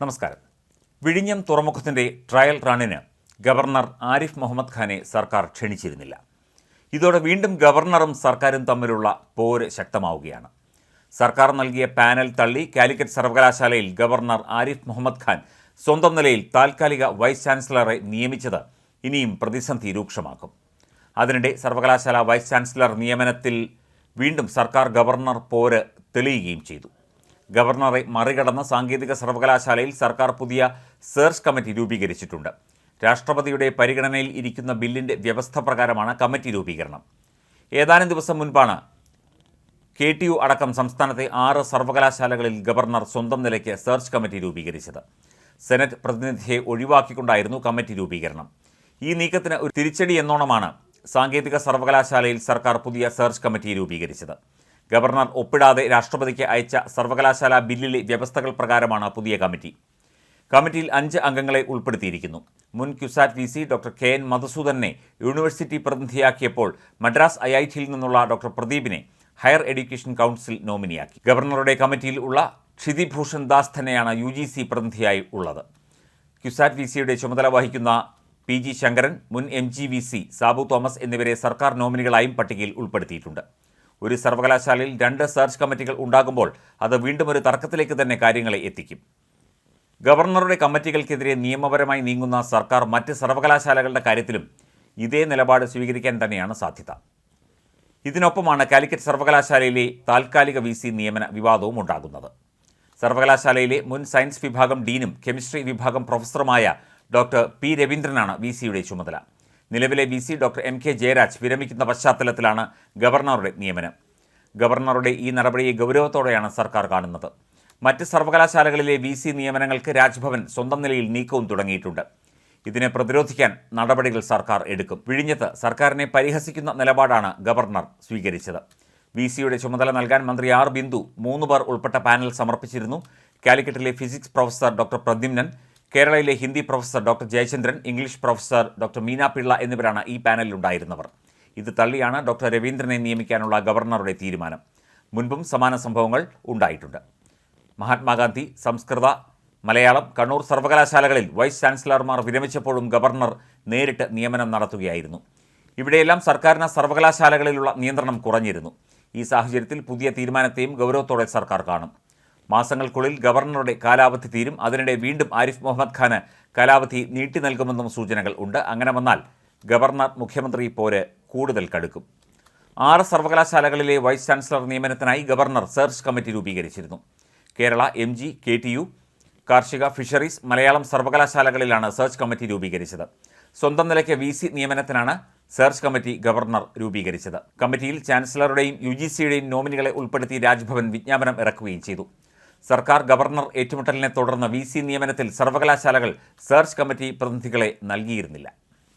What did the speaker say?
നമസ്കാരം. വിഴിഞ്ഞം തുറമുഖത്തിൻ്റെ trial റണ്ണിന് governor Arif Muhammad ഖാനെ സർക്കാർ ക്ഷണിച്ചിരുന്നില്ല. ഇതോടെ വീണ്ടും ഗവർണറും സർക്കാരും തമ്മിലുള്ള പോര് ശക്തമാവുകയാണ്. സർക്കാർ നൽകിയ പാനൽ തള്ളി കാലിക്കറ്റ് സർവകലാശാലയിൽ ഗവർണർ ആരിഫ് മുഹമ്മദ് ഖാൻ സ്വന്തം നിലയിൽ താൽക്കാലിക വൈസ് ചാൻസലറെ നിയമിച്ചത് ഇനിയും പ്രതിസന്ധി രൂക്ഷമാക്കും. അതിനിടെ സർവകലാശാല വൈസ് ചാൻസലർ നിയമനത്തിൽ വീണ്ടും സർക്കാർ ഗവർണർ പോര് തെളിയുകയും ചെയ്തു. ഗവർണറെ മറികടന്ന് സാങ്കേതിക സർവകലാശാലയിൽ സർക്കാർ പുതിയ സെർച്ച് കമ്മിറ്റി രൂപീകരിച്ചിട്ടുണ്ട്. രാഷ്ട്രപതിയുടെ പരിഗണനയിൽ ഇരിക്കുന്ന ബില്ലിൻ്റെ വ്യവസ്ഥ പ്രകാരമാണ് കമ്മിറ്റി രൂപീകരണം. ഏതാനും ദിവസം മുൻപാണ് KTU അടക്കം സംസ്ഥാനത്തെ 6 സർവകലാശാലകളിൽ ഗവർണർ സ്വന്തം നിലയ്ക്ക് സെർച്ച് കമ്മിറ്റി രൂപീകരിച്ചത്. സെനറ്റ് പ്രതിനിധിയെ ഒഴിവാക്കിക്കൊണ്ടായിരുന്നു കമ്മിറ്റി രൂപീകരണം. ഈ നീക്കത്തിന് ഒരു തിരിച്ചടി എന്നോണമാണ് സാങ്കേതിക സർവകലാശാലയിൽ സർക്കാർ പുതിയ സെർച്ച് കമ്മിറ്റി രൂപീകരിച്ചത്. ഗവർണർ ഒപ്പിടാതെ രാഷ്ട്രപതിക്ക് അയച്ച സർവകലാശാല ബില്ലിലെ വ്യവസ്ഥകൾ പ്രകാരമാണ് പുതിയ കമ്മിറ്റി. കമ്മിറ്റിയിൽ 5 അംഗങ്ങളെ ഉൾപ്പെടുത്തിയിരിക്കുന്നു. മുൻ ക്യുസാറ്റ് VC ഡോക്ടർ KN മധുസൂദനെ യൂണിവേഴ്സിറ്റി പ്രതിനിധിയാക്കിയപ്പോൾ മദ്രാസ് IITയിൽ നിന്നുള്ള ഡോക്ടർ പ്രദീപിനെ ഹയർ എഡ്യൂക്കേഷൻ കൗൺസിൽ നോമിനിയാക്കി. ഗവർണറുടെ കമ്മിറ്റിയിൽ ഉള്ള ക്ഷിതിഭൂഷൺ ദാസ് തന്നെയാണ് UGC പ്രതിനിധിയായി ഉള്ളത്. ക്യുസാറ്റ് VCയുടെ ചുമതല വഹിക്കുന്ന PG ശങ്കരൻ, മുൻ MG VC സാബു തോമസ് എന്നിവരെ സർക്കാർ നോമിനികളായും പട്ടികയിൽ ഉൾപ്പെടുത്തിയിട്ടുണ്ട്. ഒരു സർവകലാശാലയിൽ 2 സെർച്ച് കമ്മിറ്റികൾ ഉണ്ടാകുമ്പോൾ അത് വീണ്ടും ഒരു തർക്കത്തിലേക്ക് തന്നെ കാര്യങ്ങളെ എത്തിക്കും. ഗവർണറുടെ കമ്മിറ്റികൾക്കെതിരെ നിയമപരമായി നീങ്ങുന്ന സർക്കാർ മറ്റ് സർവകലാശാലകളുടെ കാര്യത്തിലും ഇതേ നിലപാട് സ്വീകരിക്കാൻ തന്നെയാണ് സാധ്യത. ഇതിനൊപ്പമാണ് കാലിക്കറ്റ് സർവകലാശാലയിലെ താൽക്കാലിക VC നിയമന വിവാദവും ഉണ്ടാകുന്നത്. സർവകലാശാലയിലെ മുൻ സയൻസ് വിഭാഗം ഡീനും കെമിസ്ട്രി വിഭാഗം പ്രൊഫസറുമായ ഡോക്ടർ P രവീന്ദ്രനാണ് VCയുടെ ചുമതല. നിലവിലെ VC ഡോക്ടർ MK ജയരാജ് വിരമിക്കുന്ന പശ്ചാത്തലത്തിലാണ് ഗവർണറുടെ നിയമനം. ഗവർണറുടെ ഈ നടപടിയെ ഗൗരവത്തോടെയാണ് സർക്കാർ കാണുന്നത്. മറ്റ് സർവകലാശാലകളിലെ VC നിയമനങ്ങൾക്ക് രാജ്ഭവൻ സ്വന്തം നിലയിൽ നീക്കവും തുടങ്ങിയിട്ടുണ്ട്. ഇതിനെ പ്രതിരോധിക്കാൻ നടപടികൾ സർക്കാർ എടുക്കും. വിഴിഞ്ഞത്ത് സർക്കാരിനെ പരിഹസിക്കുന്ന നിലപാടാണ് ഗവർണർ സ്വീകരിച്ചത്. VCയുടെ ചുമതല നൽകാൻ മന്ത്രി R ബിന്ദു 3 പേർ ഉൾപ്പെട്ട പാനൽ സമർപ്പിച്ചിരുന്നു. കാലിക്കറ്റിലെ ഫിസിക്സ് പ്രൊഫസർ ഡോക്ടർ പ്രദ്യുമ്നൻ, കേരളയിലെ Hindi professor doctor Jayachandran, English professor doctor Meena Pillai എന്നിവരാണ് ഈ പാനലിലുണ്ടായിരുന്നവർ. ഇത് തള്ളിയാണ് ഡോക്ടർ രവീന്ദ്രനെ നിയമിക്കാനുള്ള ഗവർണറുടെ തീരുമാനം. മുൻപും സമാന സംഭവങ്ങൾ ഉണ്ടായിട്ടുണ്ട്. മഹാത്മാഗാന്ധി, സംസ്കൃത, മലയാളം, കണ്ണൂർ സർവകലാശാലകളിൽ വൈസ് ചാൻസലർമാർ വിരമിച്ചപ്പോഴും ഗവർണർ നേരിട്ട് നിയമനം നടത്തുകയായിരുന്നു. ഇവിടെയെല്ലാം സർക്കാരിന് സർവകലാശാലകളിലുള്ള നിയന്ത്രണം കുറഞ്ഞിരുന്നു. ഈ സാഹചര്യത്തിൽ പുതിയ തീരുമാനത്തെയും ഗൗരവത്തോടെ സർക്കാർ കാണും. മാസങ്ങൾക്കുള്ളിൽ ഗവർണറുടെ കാലാവധി തീരും. അതിനിടെ വീണ്ടും ആരിഫ് മുഹമ്മദ് ഖാന് കാലാവധി നീട്ടി നൽകുമെന്നും സൂചനകൾ ഉണ്ട്. അങ്ങനെ വന്നാൽ ഗവർണർ മുഖ്യമന്ത്രി പോര് കൂടുതൽ കടുക്കും. 6 സർവകലാശാലകളിലെ വൈസ് ചാൻസലർ നിയമനത്തിനായി ഗവർണർ സെർച്ച് കമ്മിറ്റി രൂപീകരിച്ചിരുന്നു. കേരള, MG, KTU, കാർഷിക, ഫിഷറീസ്, മലയാളം സർവകലാശാലകളിലാണ് സെർച്ച് കമ്മിറ്റി രൂപീകരിച്ചത്. സ്വന്തം നിലയ്ക്ക് VC നിയമനത്തിനാണ് സെർച്ച് കമ്മിറ്റി ഗവർണർ രൂപീകരിച്ചത്. കമ്മിറ്റിയിൽ ചാൻസലറുടെയും UGCയുടെയും നോമിനികളെ ഉൾപ്പെടുത്തി രാജ്ഭവൻ വിജ്ഞാപനം ഇറക്കുകയും ചെയ്തു. സർക്കാർ ഗവർണർ ഏറ്റുമുട്ടലിനെ തുടർന്ന് VC നിയമനത്തിൽ സർവകലാശാലകൾ സെർച്ച് കമ്മിറ്റി പ്രതിനിധികളെ നൽകിയിരുന്നില്ല.